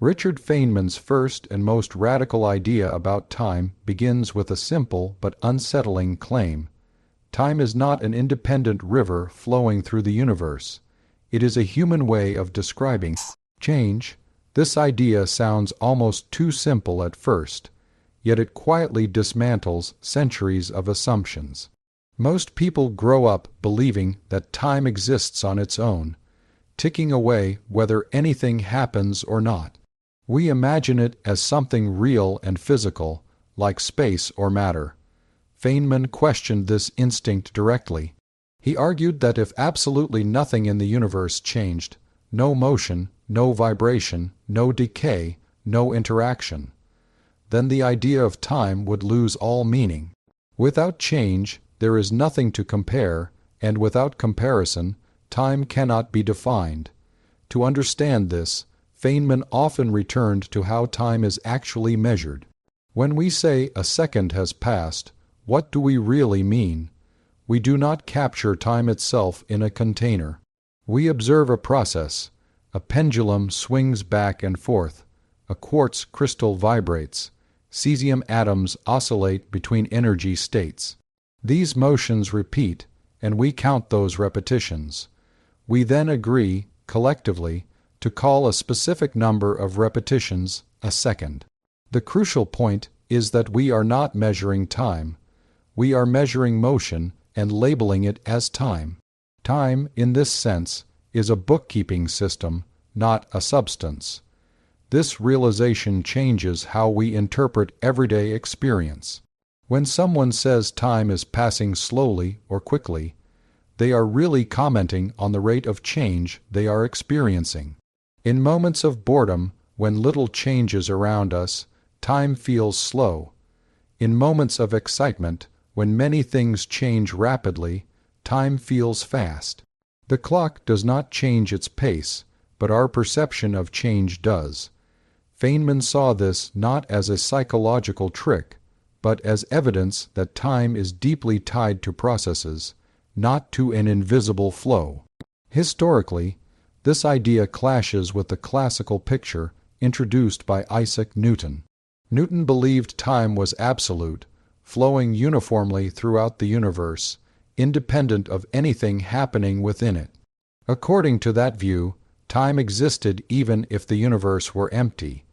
Richard Feynman's first and most radical idea about time begins with a simple but unsettling claim. Time is not an independent river flowing through the universe. It is a human way of describing change. This idea sounds almost too simple at first, yet it quietly dismantles centuries of assumptions. Most people grow up believing that time exists on its own, ticking away whether anything happens or not. We imagine it as something real and physical, like space or matter. Feynman questioned this instinct directly. He argued that if absolutely nothing in the universe changed, no motion, no vibration, no decay, no interaction, then the idea of time would lose all meaning. Without change, there is nothing to compare, and without comparison, time cannot be defined. To understand this, Feynman often returned to how time is actually measured. When we say a second has passed, what do we really mean? We do not capture time itself in a container. We observe a process. A pendulum swings back and forth. A quartz crystal vibrates. Cesium atoms oscillate between energy states. These motions repeat, and we count those repetitions. We then agree, collectively, to call a specific number of repetitions a second. The crucial point is that we are not measuring time. We are measuring motion and labeling it as time. Time, in this sense, is a bookkeeping system, not a substance. This realization changes how we interpret everyday experience. When someone says time is passing slowly or quickly, they are really commenting on the rate of change they are experiencing. In moments of boredom, when little changes around us, time feels slow. In moments of excitement, when many things change rapidly, time feels fast. The clock does not change its pace, but our perception of change does. Feynman saw this not as a psychological trick, but as evidence that time is deeply tied to processes, not to an invisible flow. Historically, this idea clashes with the classical picture introduced by Isaac Newton. Newton believed time was absolute, flowing uniformly throughout the universe, independent of anything happening within it. According to that view, time existed even if the universe were empty.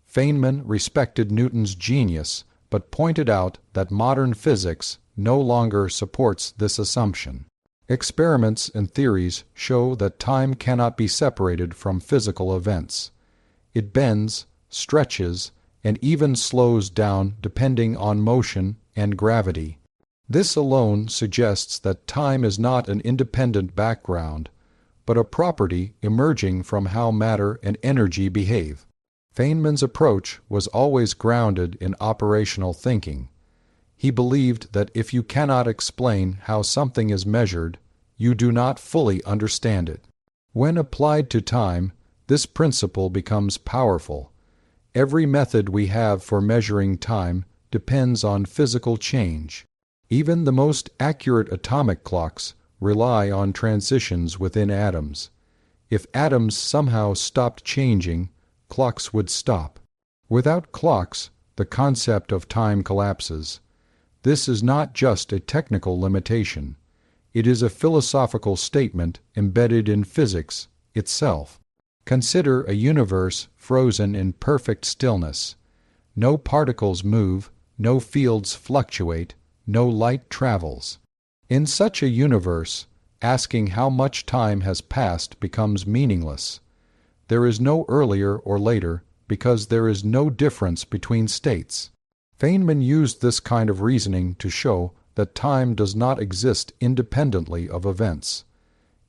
Feynman respected Newton's genius, but pointed out that modern physics no longer supports this assumption. Experiments and theories show that time cannot be separated from physical events. It bends, stretches, and even slows down depending on motion and gravity. This alone suggests that time is not an independent background, but a property emerging from how matter and energy behave. Feynman's approach was always grounded in operational thinking. He believed that if you cannot explain how something is measured, you do not fully understand it. When applied to time, this principle becomes powerful. Every method we have for measuring time depends on physical change. Even the most accurate atomic clocks rely on transitions within atoms. If atoms somehow stopped changing, clocks would stop. Without clocks, the concept of time collapses. This is not just a technical limitation. It is a philosophical statement embedded in physics itself. Consider a universe frozen in perfect stillness. No particles move, no fields fluctuate, no light travels. In such a universe, asking how much time has passed becomes meaningless. There is no earlier or later because there is no difference between states. Feynman used this kind of reasoning to show that time does not exist independently of events.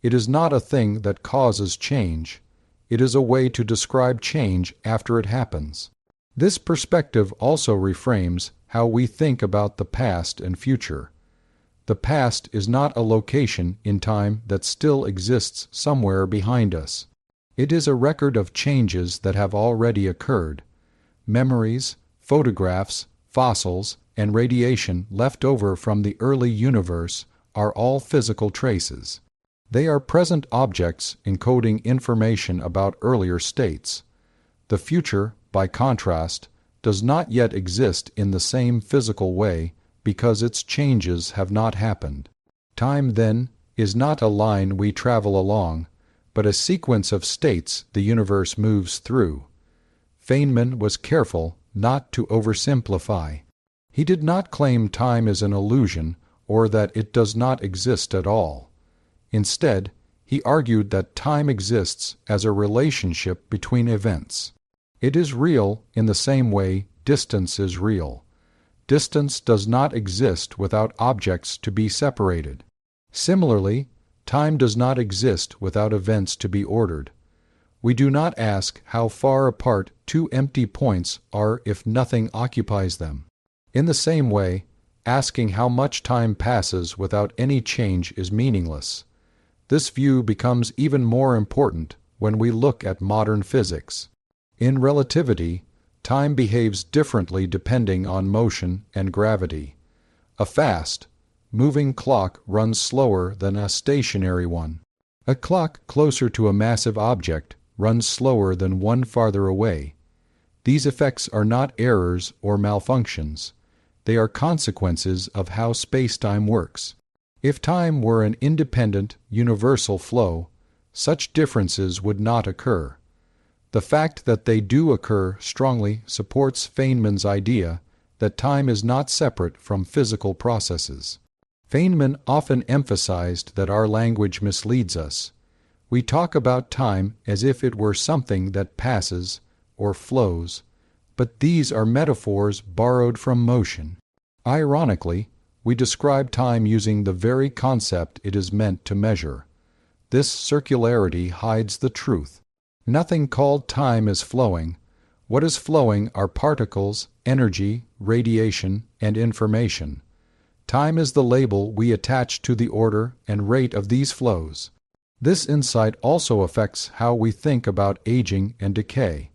It is not a thing that causes change. It is a way to describe change after it happens. This perspective also reframes how we think about the past and future. The past is not a location in time that still exists somewhere behind us. It is a record of changes that have already occurred. Memories, photographs, fossils, and radiation left over from the early universe are all physical traces. They are present objects encoding information about earlier states. The future, by contrast, does not yet exist in the same physical way because its changes have not happened. Time, then, is not a line we travel along, but a sequence of states the universe moves through. Feynman was careful not to oversimplify. He did not claim time is an illusion or that it does not exist at all. Instead, he argued that time exists as a relationship between events. It is real in the same way distance is real. Distance does not exist without objects to be separated. Similarly, time does not exist without events to be ordered. We do not ask how far apart two empty points are if nothing occupies them. In the same way, asking how much time passes without any change is meaningless. This view becomes even more important when we look at modern physics. In relativity, time behaves differently depending on motion and gravity. A fast, moving clock runs slower than a stationary one. A clock closer to a massive object runs slower than one farther away. These effects are not errors or malfunctions. They are consequences of how spacetime works. If time were an independent, universal flow, such differences would not occur. The fact that they do occur strongly supports Feynman's idea that time is not separate from physical processes. Feynman often emphasized that our language misleads us. We talk about time as if it were something that passes or flows, but these are metaphors borrowed from motion. Ironically, we describe time using the very concept it is meant to measure. This circularity hides the truth. Nothing called time is flowing. What is flowing are particles, energy, radiation, and information. Time is the label we attach to the order and rate of these flows. This insight also affects how we think about aging and decay.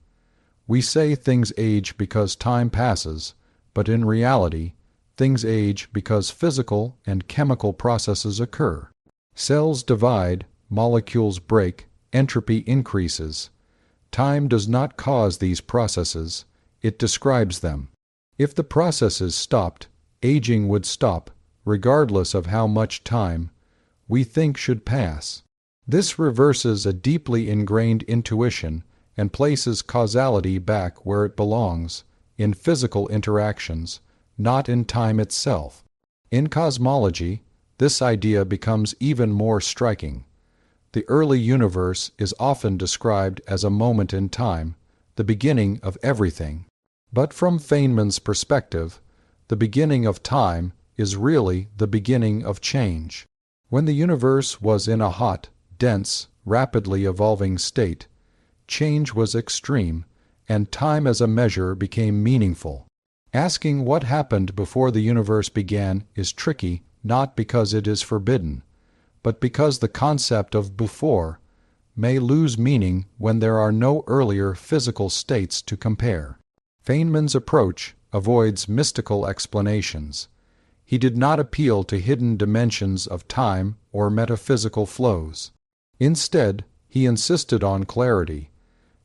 We say things age because time passes, but in reality, things age because physical and chemical processes occur. Cells divide, molecules break, entropy increases. Time does not cause these processes, it describes them. If the processes stopped, aging would stop, regardless of how much time we think should pass. This reverses a deeply ingrained intuition and places causality back where it belongs, in physical interactions, not in time itself. In cosmology, this idea becomes even more striking. The early universe is often described as a moment in time, the beginning of everything. But from Feynman's perspective, the beginning of time is really the beginning of change. When the universe was in a hot, dense, rapidly evolving state, change was extreme, and time as a measure became meaningful. Asking what happened before the universe began is tricky, not because it is forbidden, but because the concept of before may lose meaning when there are no earlier physical states to compare. Feynman's approach avoids mystical explanations. He did not appeal to hidden dimensions of time or metaphysical flows. Instead, he insisted on clarity.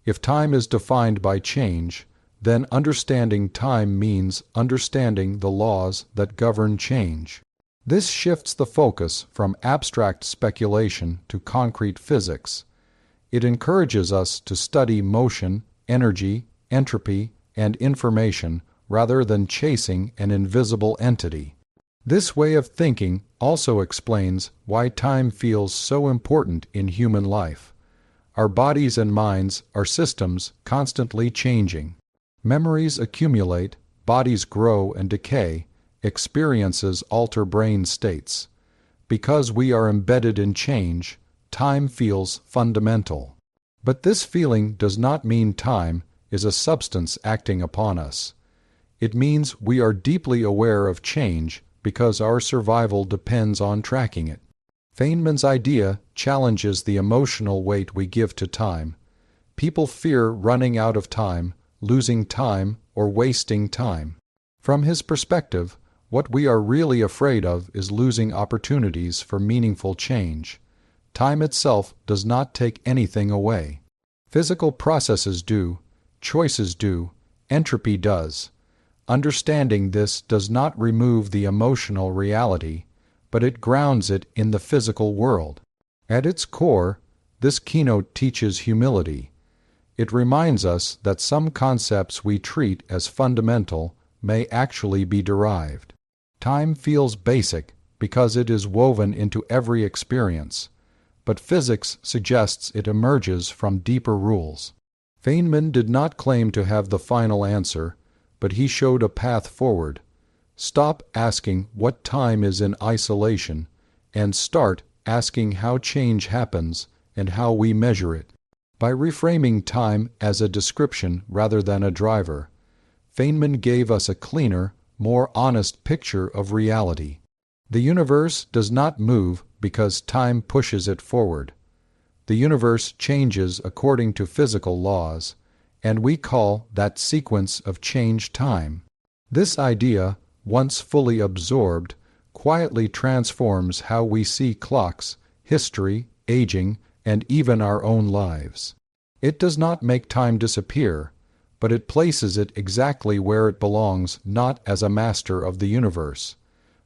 If time is defined by change, then understanding time means understanding the laws that govern change. This shifts the focus from abstract speculation to concrete physics. It encourages us to study motion, energy, entropy, and information rather than chasing an invisible entity. This way of thinking also explains why time feels so important in human life. Our bodies and minds are systems constantly changing. Memories accumulate, bodies grow and decay, experiences alter brain states. Because we are embedded in change, time feels fundamental. But this feeling does not mean time is a substance acting upon us. It means we are deeply aware of change because our survival depends on tracking it. Feynman's idea challenges the emotional weight we give to time. People fear running out of time, losing time, or wasting time. From his perspective, what we are really afraid of is losing opportunities for meaningful change. Time itself does not take anything away. Physical processes do. choices do, entropy does. Understanding this does not remove the emotional reality, but it grounds it in the physical world. At its core, this keynote teaches humility. It reminds us that some concepts we treat as fundamental may actually be derived. Time feels basic because it is woven into every experience, but physics suggests it emerges from deeper rules. Feynman did not claim to have the final answer, but he showed a path forward. Stop asking what time is in isolation and start asking how change happens and how we measure it. By reframing time as a description rather than a driver, Feynman gave us a cleaner, more honest picture of reality. The universe does not move because time pushes it forward. The universe changes according to physical laws, and we call that sequence of change time. This idea, once fully absorbed, quietly transforms how we see clocks, history, aging, and even our own lives. It does not make time disappear, but it places it exactly where it belongs, not as a master of the universe,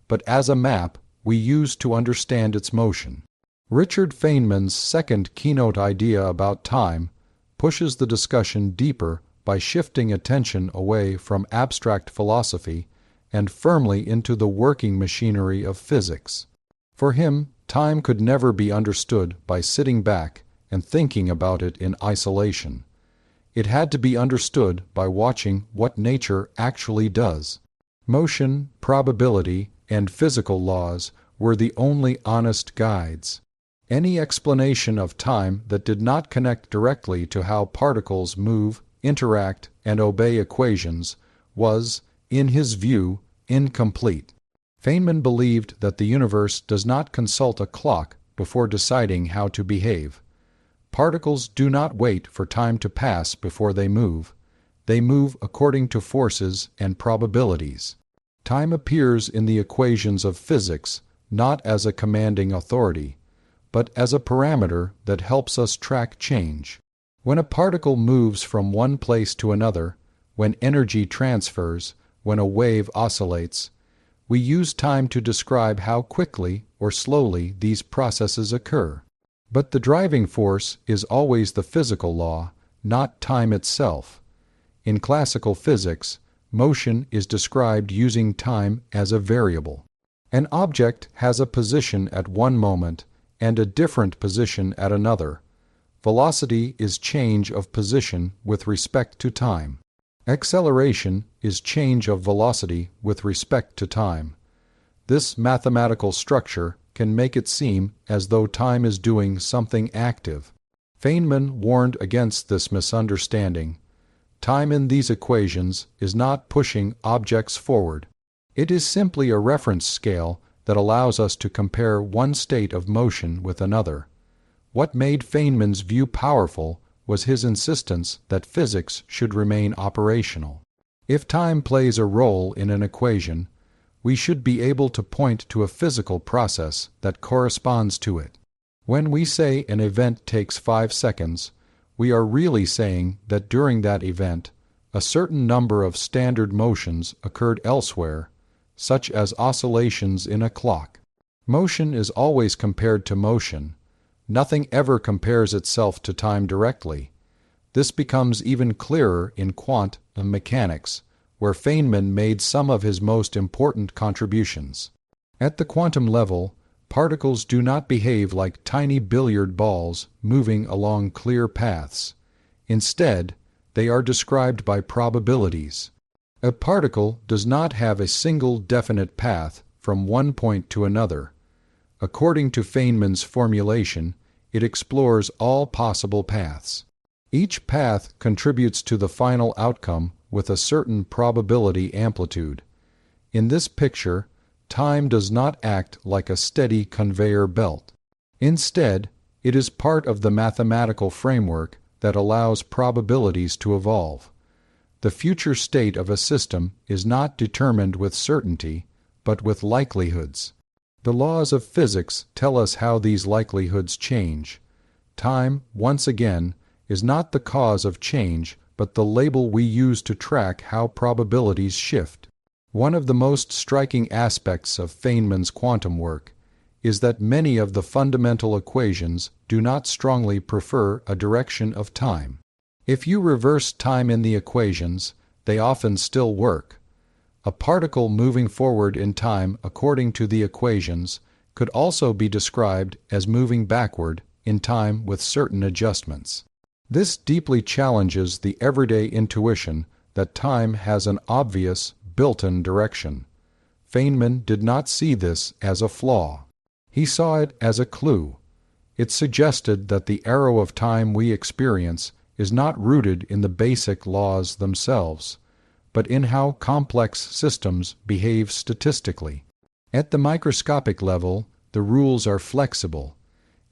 but as a map we use to understand its motion. Richard Feynman's second keynote idea about time pushes the discussion deeper by shifting attention away from abstract philosophy and firmly into the working machinery of physics. For him, time could never be understood by sitting back and thinking about it in isolation. It had to be understood by watching what nature actually does. Motion, probability, and physical laws were the only honest guides. Any explanation of time that did not connect directly to how particles move, interact, and obey equations was, in his view, incomplete. Feynman believed that the universe does not consult a clock before deciding how to behave. Particles do not wait for time to pass before they move. They move according to forces and probabilities. Time appears in the equations of physics not as a commanding authority, but as a parameter that helps us track change. When a particle moves from one place to another, when energy transfers, when a wave oscillates, we use time to describe how quickly or slowly these processes occur. But the driving force is always the physical law, not time itself. In classical physics, motion is described using time as a variable. An object has a position at one moment and a different position at another. Velocity is change of position with respect to time. Acceleration is change of velocity with respect to time. This mathematical structure can make it seem as though time is doing something active. Feynman warned against this misunderstanding. Time in these equations is not pushing objects forward. It is simply a reference scale that allows us to compare one state of motion with another. What made Feynman's view powerful was his insistence that physics should remain operational. If time plays a role in an equation, we should be able to point to a physical process that corresponds to it. When we say an event takes 5 seconds, we are really saying that during that event, a certain number of standard motions occurred elsewhere, such as oscillations in a clock. Motion is always compared to motion. Nothing ever compares itself to time directly. This becomes even clearer in quantum mechanics, where Feynman made some of his most important contributions. At the quantum level, particles do not behave like tiny billiard balls moving along clear paths. Instead, they are described by probabilities. A particle does not have a single definite path from one point to another. According to Feynman's formulation, it explores all possible paths. Each path contributes to the final outcome with a certain probability amplitude. In this picture, time does not act like a steady conveyor belt. Instead, it is part of the mathematical framework that allows probabilities to evolve. The future state of a system is not determined with certainty, but with likelihoods. The laws of physics tell us how these likelihoods change. Time, once again, is not the cause of change, but the label we use to track how probabilities shift. One of the most striking aspects of Feynman's quantum work is that many of the fundamental equations do not strongly prefer a direction of time. If you reverse time in the equations, they often still work. A particle moving forward in time according to the equations could also be described as moving backward in time with certain adjustments. This deeply challenges the everyday intuition that time has an obvious, built-in direction. Feynman did not see this as a flaw. He saw it as a clue. It suggested that the arrow of time we experience is not rooted in the basic laws themselves, but in how complex systems behave statistically. At the microscopic level, the rules are flexible.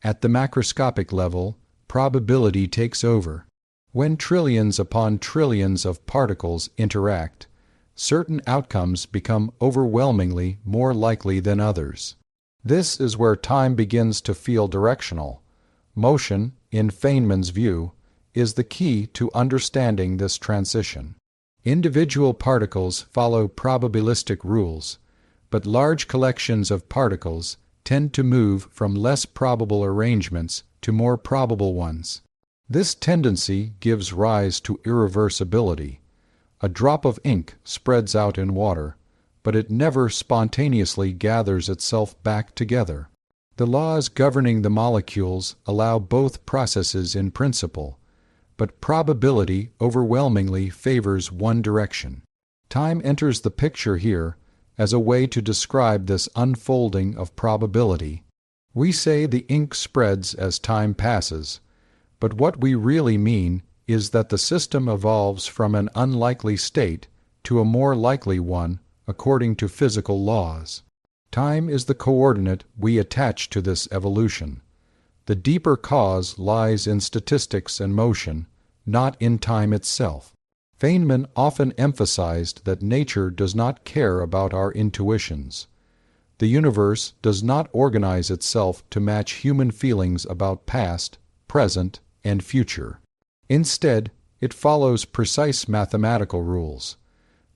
At the macroscopic level, probability takes over. When trillions upon trillions of particles interact, certain outcomes become overwhelmingly more likely than others. This is where time begins to feel directional. Motion, in Feynman's view, is the key to understanding this transition. Individual particles follow probabilistic rules, but large collections of particles tend to move from less probable arrangements to more probable ones. This tendency gives rise to irreversibility. A drop of ink spreads out in water, but it never spontaneously gathers itself back together. The laws governing the molecules allow both processes in principle, but probability overwhelmingly favors one direction. Time enters the picture here as a way to describe this unfolding of probability. We say the ink spreads as time passes, but what we really mean is that the system evolves from an unlikely state to a more likely one according to physical laws. Time is the coordinate we attach to this evolution. The deeper cause lies in statistics and motion, not in time itself. Feynman often emphasized that nature does not care about our intuitions. The universe does not organize itself to match human feelings about past, present, and future. Instead, it follows precise mathematical rules.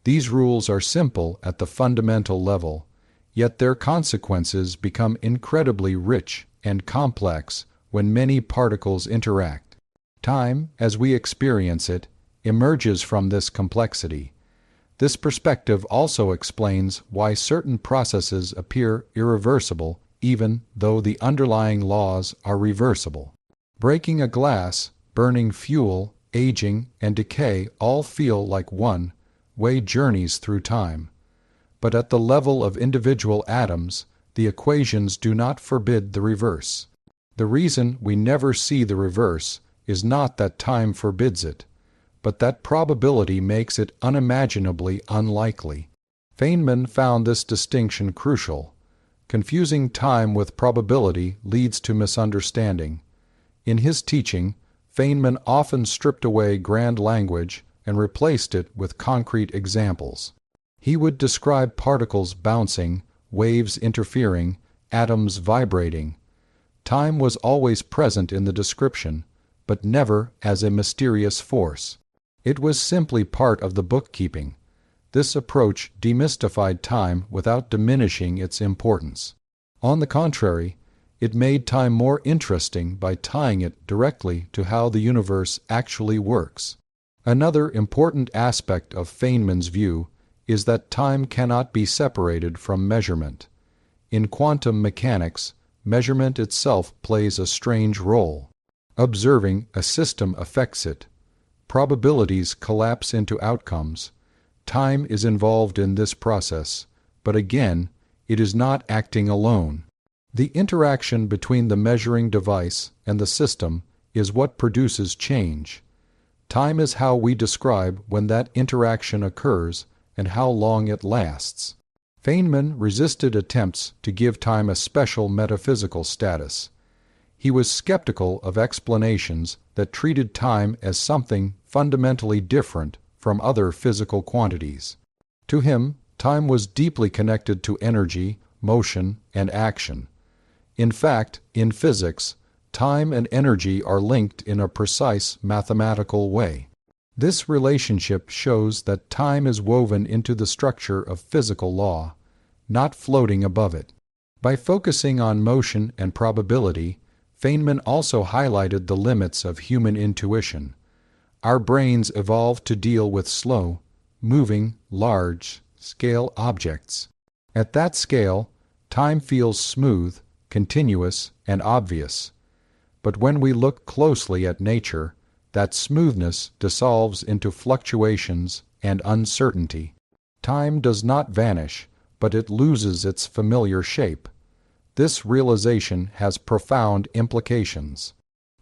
These rules are simple at the fundamental level, yet their consequences become incredibly rich and complex when many particles interact. Time, as we experience it, emerges from this complexity. This perspective also explains why certain processes appear irreversible even though the underlying laws are reversible. Breaking a glass, burning fuel, aging, and decay all feel like one-way journeys through time. But at the level of individual atoms, the equations do not forbid the reverse. The reason we never see the reverse is not that time forbids it, but that probability makes it unimaginably unlikely. Feynman found this distinction crucial. Confusing time with probability leads to misunderstanding. In his teaching, Feynman often stripped away grand language and replaced it with concrete examples. He would describe particles bouncing, waves interfering, atoms vibrating. Time was always present in the description, but never as a mysterious force. It was simply part of the bookkeeping. This approach demystified time without diminishing its importance. On the contrary, it made time more interesting by tying it directly to how the universe actually works. Another important aspect of Feynman's view is that time cannot be separated from measurement. In quantum mechanics, measurement itself plays a strange role. Observing a system affects it. Probabilities collapse into outcomes. Time is involved in this process, but again, it is not acting alone. The interaction between the measuring device and the system is what produces change. Time is how we describe when that interaction occurs and how long it lasts. Feynman resisted attempts to give time a special metaphysical status. He was skeptical of explanations that treated time as something fundamentally different from other physical quantities. To him, time was deeply connected to energy, motion, and action. In fact, in physics, time and energy are linked in a precise mathematical way. This relationship shows that time is woven into the structure of physical law, not floating above it. By focusing on motion and probability, Feynman also highlighted the limits of human intuition. Our brains evolved to deal with slow, moving, large-scale objects. At that scale, time feels smooth, continuous, and obvious. But when we look closely at nature, that smoothness dissolves into fluctuations and uncertainty. Time does not vanish, but it loses its familiar shape. This realization has profound implications.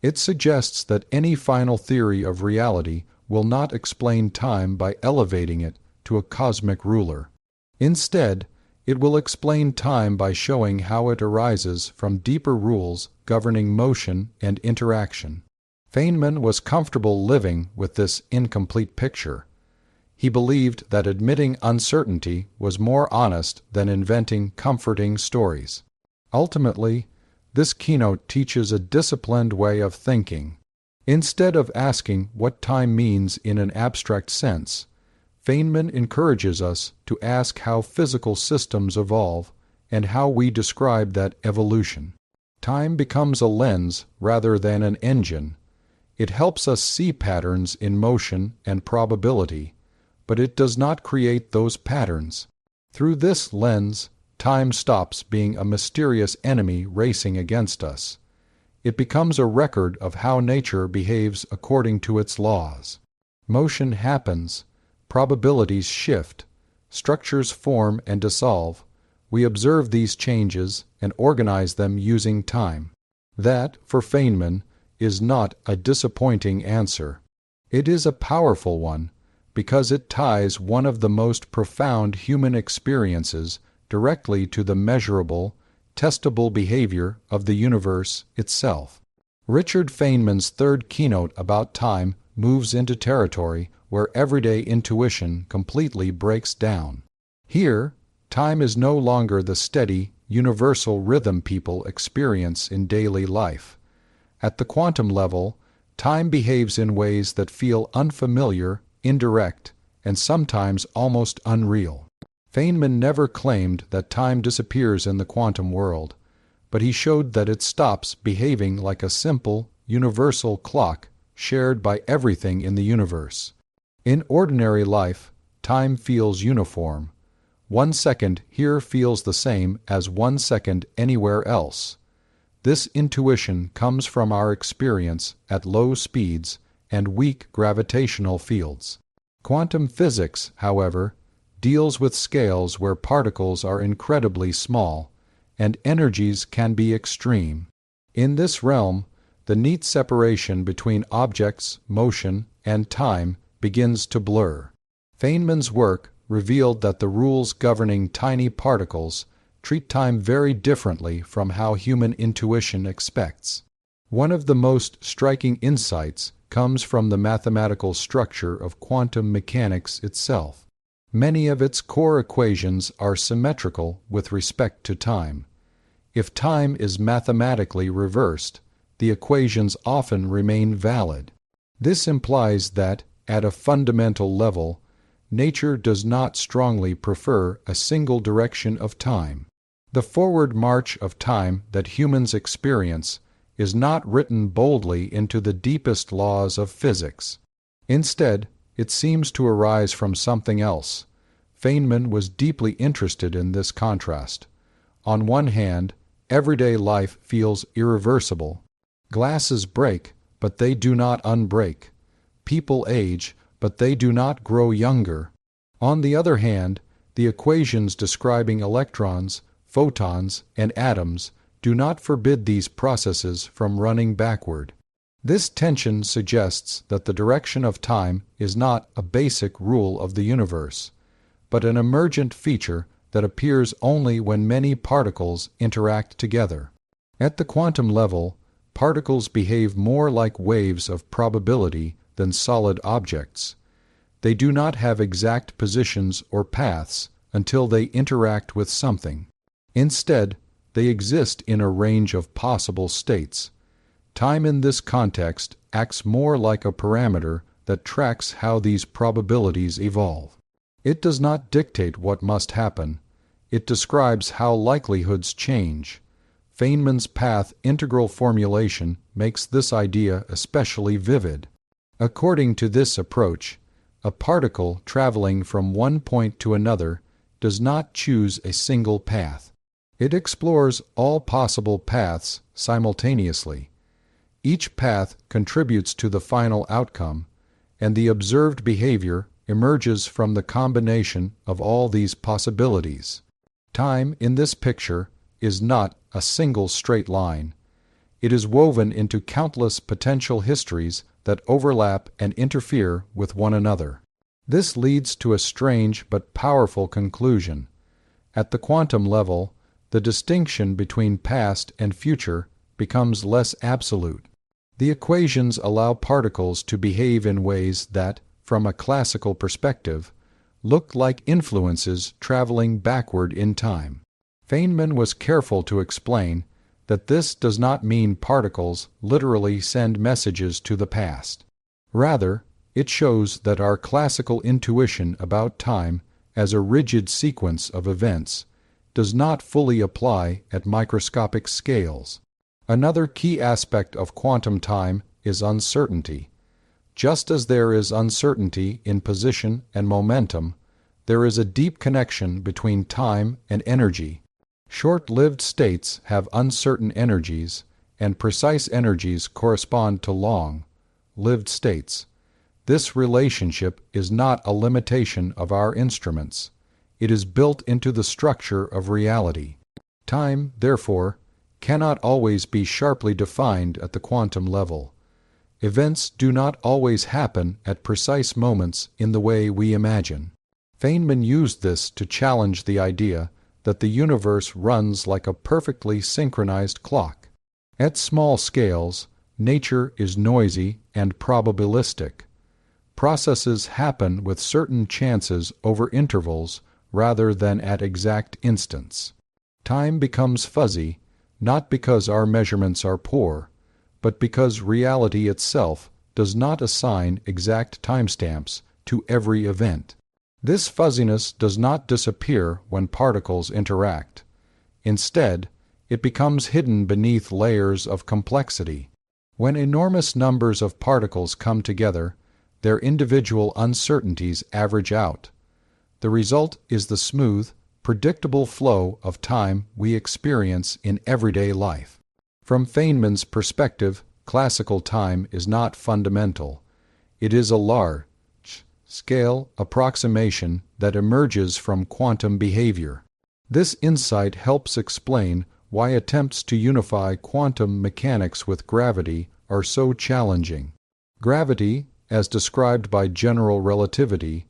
It suggests that any final theory of reality will not explain time by elevating it to a cosmic ruler. Instead, it will explain time by showing how it arises from deeper rules governing motion and interaction. Feynman was comfortable living with this incomplete picture. He believed that admitting uncertainty was more honest than inventing comforting stories. Ultimately, this keynote teaches a disciplined way of thinking. Instead of asking what time means in an abstract sense, Feynman encourages us to ask how physical systems evolve and how we describe that evolution. Time becomes a lens rather than an engine. It helps us see patterns in motion and probability, but it does not create those patterns. Through this lens, time stops being a mysterious enemy racing against us. It becomes a record of how nature behaves according to its laws. Motion happens, probabilities shift, structures form and dissolve. We observe these changes and organize them using time. That, for Feynman, is not a disappointing answer. It is a powerful one, because it ties one of the most profound human experiences directly to the measurable, testable behavior of the universe itself. Richard Feynman's third keynote about time moves into territory where everyday intuition completely breaks down. Here, time is no longer the steady, universal rhythm people experience in daily life. At the quantum level, time behaves in ways that feel unfamiliar, indirect, and sometimes almost unreal. Feynman never claimed that time disappears in the quantum world, but he showed that it stops behaving like a simple, universal clock shared by everything in the universe. In ordinary life, time feels uniform. 1 second here feels the same as 1 second anywhere else. This intuition comes from our experience at low speeds and weak gravitational fields. Quantum physics, however, deals with scales where particles are incredibly small and energies can be extreme. In this realm, the neat separation between objects, motion, and time begins to blur. Feynman's work revealed that the rules governing tiny particles treat time very differently from how human intuition expects. One of the most striking insights comes from the mathematical structure of quantum mechanics itself. Many of its core equations are symmetrical with respect to time. If time is mathematically reversed, the equations often remain valid. This implies that, at a fundamental level, nature does not strongly prefer a single direction of time. The forward march of time that humans experience is not written boldly into the deepest laws of physics. Instead, it seems to arise from something else. Feynman was deeply interested in this contrast. On one hand, everyday life feels irreversible. Glasses break, but they do not unbreak. People age, but they do not grow younger. On the other hand, the equations describing electrons, photons, and atoms do not forbid these processes from running backward. This tension suggests that the direction of time is not a basic rule of the universe, but an emergent feature that appears only when many particles interact together. At the quantum level, particles behave more like waves of probability than solid objects. They do not have exact positions or paths until they interact with something. Instead, they exist in a range of possible states. Time in this context acts more like a parameter that tracks how these probabilities evolve. It does not dictate what must happen. It describes how likelihoods change. Feynman's path integral formulation makes this idea especially vivid. According to this approach, a particle traveling from one point to another does not choose a single path. It explores all possible paths simultaneously. Each path contributes to the final outcome, and the observed behavior emerges from the combination of all these possibilities. Time in this picture is not a single straight line. It is woven into countless potential histories that overlap and interfere with one another. This leads to a strange but powerful conclusion. At the quantum level, the distinction between past and future becomes less absolute. The equations allow particles to behave in ways that, from a classical perspective, look like influences traveling backward in time. Feynman was careful to explain that this does not mean particles literally send messages to the past. Rather, it shows that our classical intuition about time as a rigid sequence of events does not fully apply at microscopic scales. Another key aspect of quantum time is uncertainty. Just as there is uncertainty in position and momentum, there is a deep connection between time and energy. Short-lived states have uncertain energies, and precise energies correspond to long-lived states. This relationship is not a limitation of our instruments. It is built into the structure of reality. Time, therefore, cannot always be sharply defined at the quantum level. Events do not always happen at precise moments in the way we imagine. Feynman used this to challenge the idea that the universe runs like a perfectly synchronized clock. At small scales, nature is noisy and probabilistic. Processes happen with certain chances over intervals rather than at exact instants. Time becomes fuzzy, not because our measurements are poor, but because reality itself does not assign exact timestamps to every event. This fuzziness does not disappear when particles interact. Instead, it becomes hidden beneath layers of complexity. When enormous numbers of particles come together, their individual uncertainties average out. The result is the smooth, predictable flow of time we experience in everyday life. From Feynman's perspective, classical time is not fundamental. It is a large-scale approximation that emerges from quantum behavior. This insight helps explain why attempts to unify quantum mechanics with gravity are so challenging. Gravity, as described by general relativity,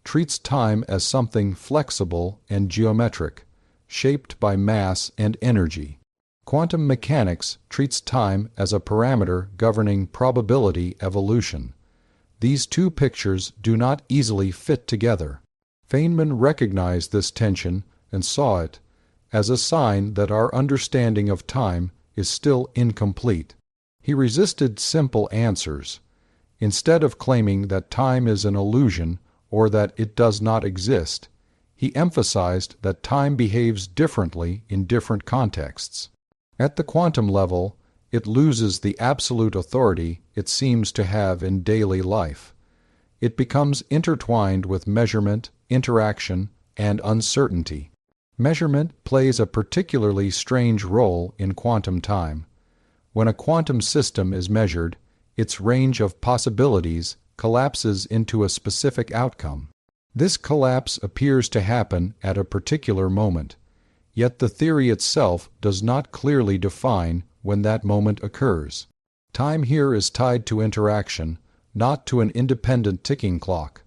treats time as something flexible and geometric, shaped by mass and energy. Quantum mechanics treats time as a parameter governing probability evolution. These two pictures do not easily fit together. Feynman recognized this tension and saw it as a sign that our understanding of time is still incomplete. He resisted simple answers. Instead of claiming that time is an illusion or that it does not exist, he emphasized that time behaves differently in different contexts. At the quantum level, it loses the absolute authority it seems to have in daily life. It becomes intertwined with measurement, interaction, and uncertainty. Measurement plays a particularly strange role in quantum time. When a quantum system is measured, its range of possibilities collapses into a specific outcome. This collapse appears to happen at a particular moment, yet the theory itself does not clearly define when that moment occurs. Time here is tied to interaction, not to an independent ticking clock.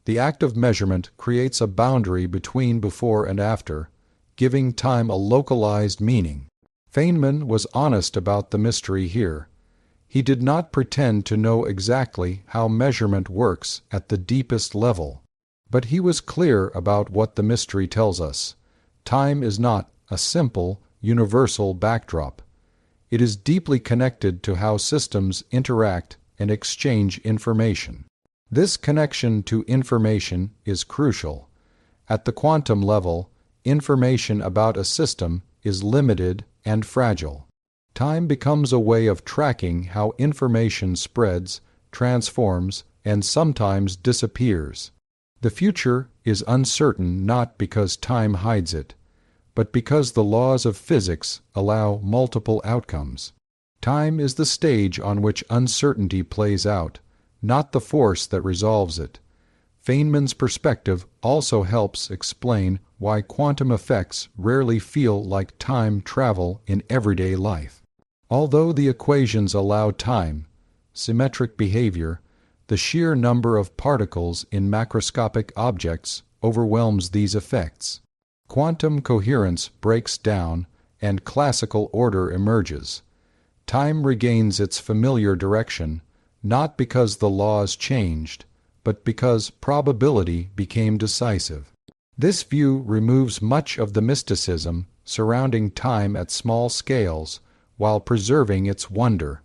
The act of measurement creates a boundary between before and after, giving time a localized meaning. Feynman was honest about the mystery here. He did not pretend to know exactly how measurement works at the deepest level, but he was clear about what the mystery tells us. Time is not a simple, universal backdrop. It is deeply connected to how systems interact and exchange information. This connection to information is crucial. At the quantum level, information about a system is limited and fragile. Time becomes a way of tracking how information spreads, transforms, and sometimes disappears. The future is uncertain not because time hides it, but because the laws of physics allow multiple outcomes. Time is the stage on which uncertainty plays out, not the force that resolves it. Feynman's perspective also helps explain why quantum effects rarely feel like time travel in everyday life. Although the equations allow time, symmetric behavior, the sheer number of particles in macroscopic objects overwhelms these effects. Quantum coherence breaks down and classical order emerges. Time regains its familiar direction, not because the laws changed, but because probability became decisive. This view removes much of the mysticism surrounding time at small scales while preserving its wonder.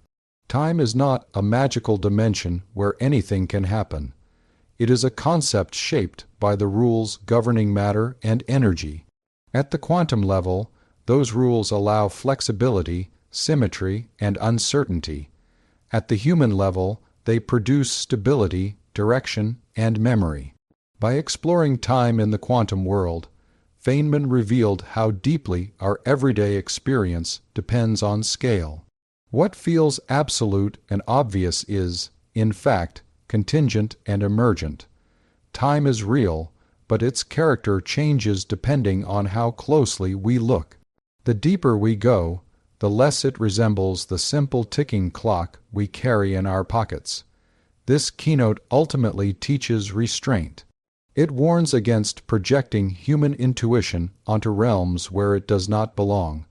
Time is not a magical dimension where anything can happen. It is a concept shaped by the rules governing matter and energy. At the quantum level, those rules allow flexibility, symmetry, and uncertainty. At the human level, they produce stability, direction, and memory. By exploring time in the quantum world, Feynman revealed how deeply our everyday experience depends on scale. What feels absolute and obvious is, in fact, contingent and emergent. Time is real, but its character changes depending on how closely we look. The deeper we go, the less it resembles the simple ticking clock we carry in our pockets. This keynote ultimately teaches restraint. It warns against projecting human intuition onto realms where it does not belong.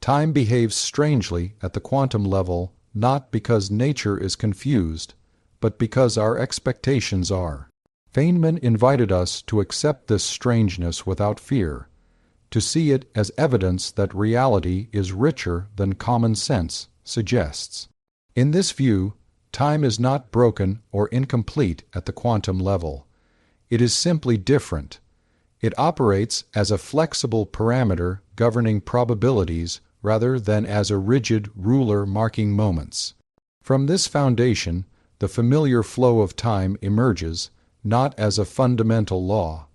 Time behaves strangely at the quantum level not because nature is confused, but because our expectations are. Feynman invited us to accept this strangeness without fear, to see it as evidence that reality is richer than common sense suggests. In this view, time is not broken or incomplete at the quantum level. It is simply different. It operates as a flexible parameter governing probabilities rather than as a rigid ruler marking moments. From this foundation, the familiar flow of time emerges not as a fundamental law,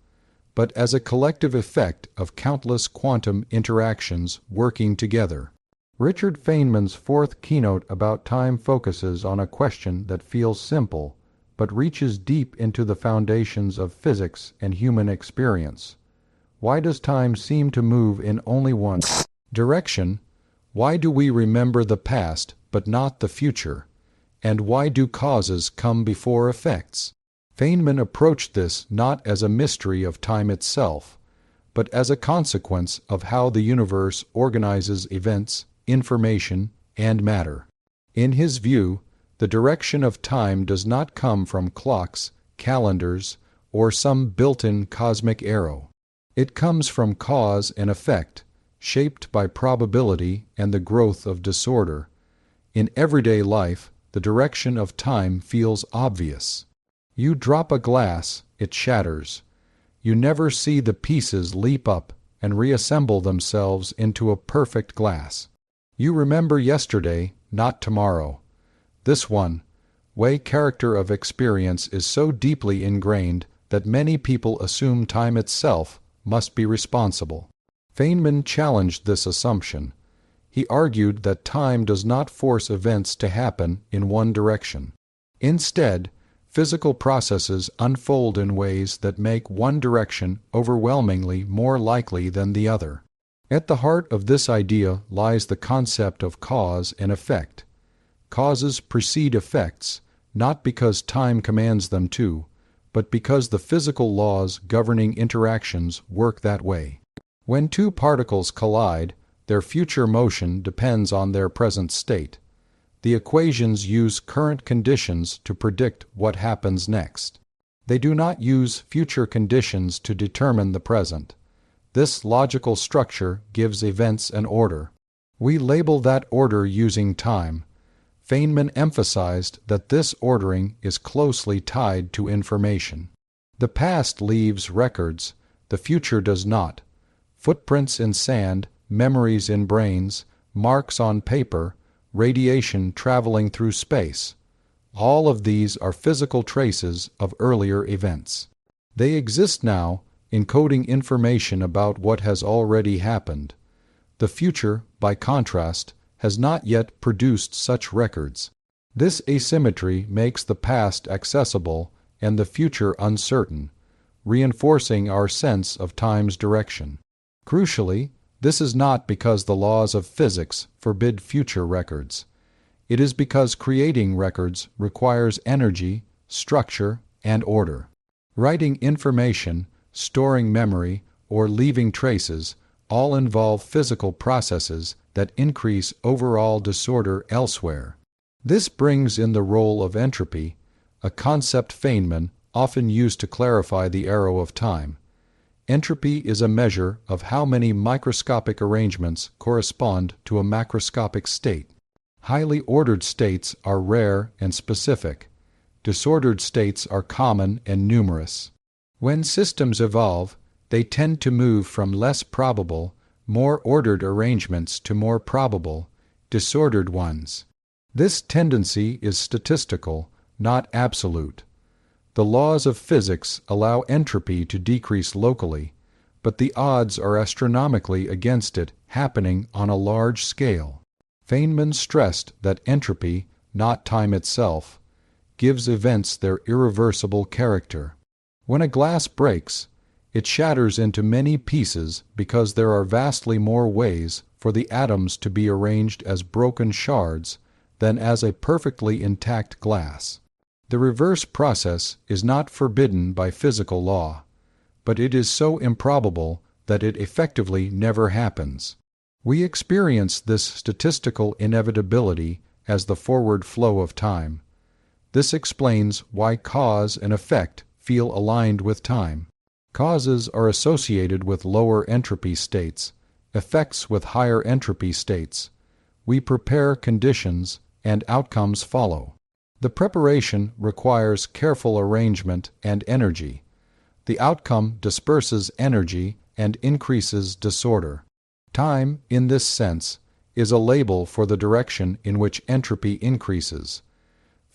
but as a collective effect of countless quantum interactions working together. Richard Feynman's fourth keynote about time focuses on a question that feels simple, but reaches deep into the foundations of physics and human experience. Why does time seem to move in only one direction? Why do we remember the past but not the future? And why do causes come before effects? Feynman approached this not as a mystery of time itself, but as a consequence of how the universe organizes events, information, and matter. In his view, the direction of time does not come from clocks, calendars, or some built-in cosmic arrow. It comes from cause and effect, shaped by probability and the growth of disorder. In everyday life, the direction of time feels obvious. You drop a glass, it shatters. You never see the pieces leap up and reassemble themselves into a perfect glass. You remember yesterday, not tomorrow. This way character of experience is so deeply ingrained that many people assume time itself must be responsible. Feynman challenged this assumption. He argued that time does not force events to happen in one direction. Instead, physical processes unfold in ways that make one direction overwhelmingly more likely than the other. At the heart of this idea lies the concept of cause and effect. Causes precede effects, not because time commands them to, but because the physical laws governing interactions work that way. When two particles collide, their future motion depends on their present state. The equations use current conditions to predict what happens next. They do not use future conditions to determine the present. This logical structure gives events an order. We label that order using time. Feynman emphasized that this ordering is closely tied to information. The past leaves records, the future does not. Footprints in sand, memories in brains, marks on paper, radiation traveling through space. All of these are physical traces of earlier events. They exist now, encoding information about what has already happened. The future, by contrast, has not yet produced such records. This asymmetry makes the past accessible and the future uncertain, reinforcing our sense of time's direction. Crucially, this is not because the laws of physics forbid future records. It is because creating records requires energy, structure, and order. Writing information, storing memory, or leaving traces all involve physical processes that increase overall disorder elsewhere. This brings in the role of entropy, a concept Feynman often used to clarify the arrow of time. Entropy is a measure of how many microscopic arrangements correspond to a macroscopic state. Highly ordered states are rare and specific. Disordered states are common and numerous. When systems evolve, they tend to move from less probable, more ordered arrangements to more probable, disordered ones. This tendency is statistical, not absolute. The laws of physics allow entropy to decrease locally, but the odds are astronomically against it happening on a large scale. Feynman stressed that entropy, not time itself, gives events their irreversible character. When a glass breaks, it shatters into many pieces because there are vastly more ways for the atoms to be arranged as broken shards than as a perfectly intact glass. The reverse process is not forbidden by physical law, but it is so improbable that it effectively never happens. We experience this statistical inevitability as the forward flow of time. This explains why cause and effect feel aligned with time. Causes are associated with lower entropy states, effects with higher entropy states. We prepare conditions, and outcomes follow. The preparation requires careful arrangement and energy. The outcome disperses energy and increases disorder. Time, in this sense, is a label for the direction in which entropy increases.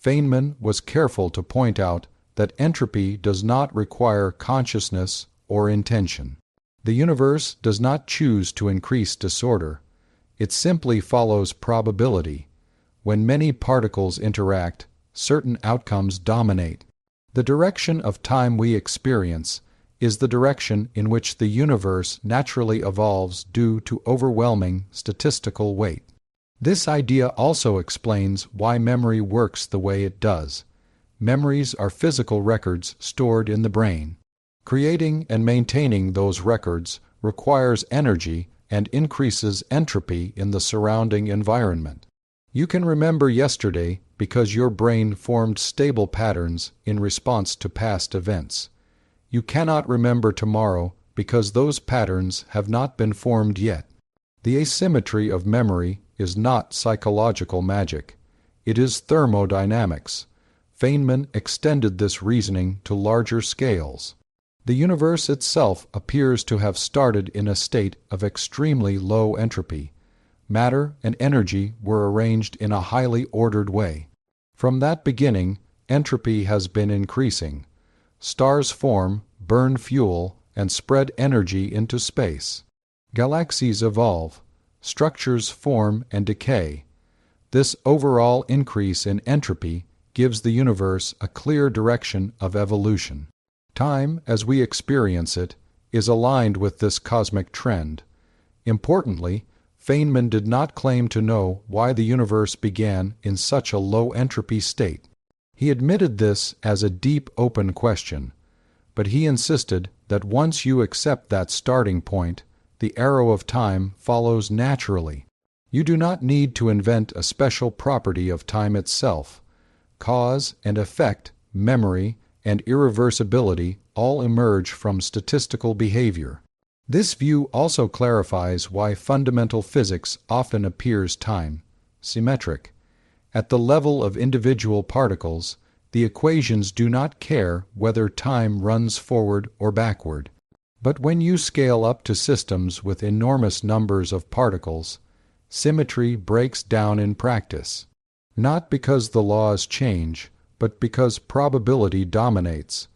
Feynman was careful to point out that entropy does not require consciousness or intention. The universe does not choose to increase disorder. It simply follows probability. When many particles interact, certain outcomes dominate. The direction of time we experience is the direction in which the universe naturally evolves due to overwhelming statistical weight. This idea also explains why memory works the way it does. Memories are physical records stored in the brain. Creating and maintaining those records requires energy and increases entropy in the surrounding environment. You can remember yesterday because your brain formed stable patterns in response to past events. You cannot remember tomorrow because those patterns have not been formed yet. The asymmetry of memory is not psychological magic. It is thermodynamics. Feynman extended this reasoning to larger scales. The universe itself appears to have started in a state of extremely low entropy. Matter and energy were arranged in a highly ordered way. From that beginning, entropy has been increasing. Stars form, burn fuel, and spread energy into space. Galaxies evolve. Structures form and decay. This overall increase in entropy gives the universe a clear direction of evolution. Time, as we experience it, is aligned with this cosmic trend. Importantly, Feynman did not claim to know why the universe began in such a low entropy state. He admitted this as a deep open question, but he insisted that once you accept that starting point, the arrow of time follows naturally. You do not need to invent a special property of time itself. Cause and effect, memory, and irreversibility all emerge from statistical behavior. This view also clarifies why fundamental physics often appears time-symmetric. At the level of individual particles, the equations do not care whether time runs forward or backward. But when you scale up to systems with enormous numbers of particles, symmetry breaks down in practice. Not because the laws change, but because probability dominates.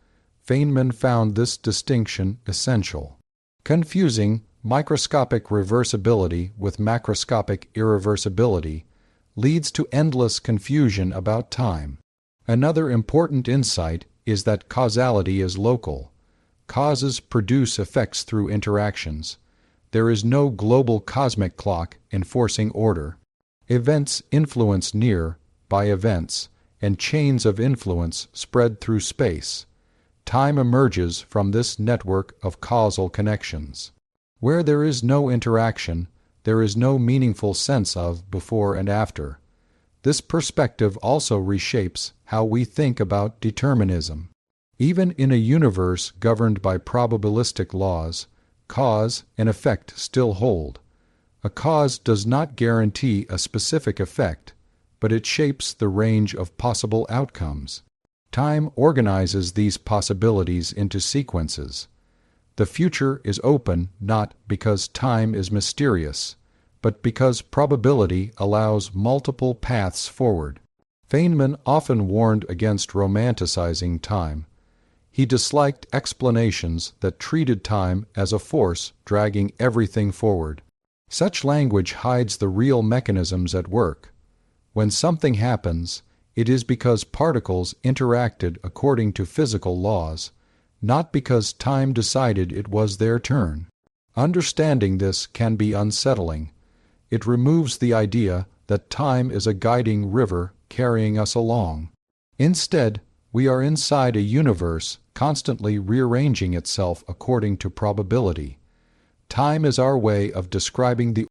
Feynman found this distinction essential. Confusing microscopic reversibility with macroscopic irreversibility leads to endless confusion about time. Another important insight is that causality is local. Causes produce effects through interactions. There is no global cosmic clock enforcing order. Events influence near by events, and chains of influence spread through space. Time emerges from this network of causal connections. Where there is no interaction, there is no meaningful sense of before and after. This perspective also reshapes how we think about determinism. Even in a universe governed by probabilistic laws, cause and effect still hold. A cause does not guarantee a specific effect, but it shapes the range of possible outcomes. Time organizes these possibilities into sequences. The future is open not because time is mysterious, but because probability allows multiple paths forward. Feynman often warned against romanticizing time. He disliked explanations that treated time as a force dragging everything forward. Such language hides the real mechanisms at work. When something happens, it is because particles interacted according to physical laws, not because time decided it was their turn. Understanding this can be unsettling. It removes the idea that time is a guiding river carrying us along. Instead, we are inside a universe constantly rearranging itself according to probability. Time is our way of describing the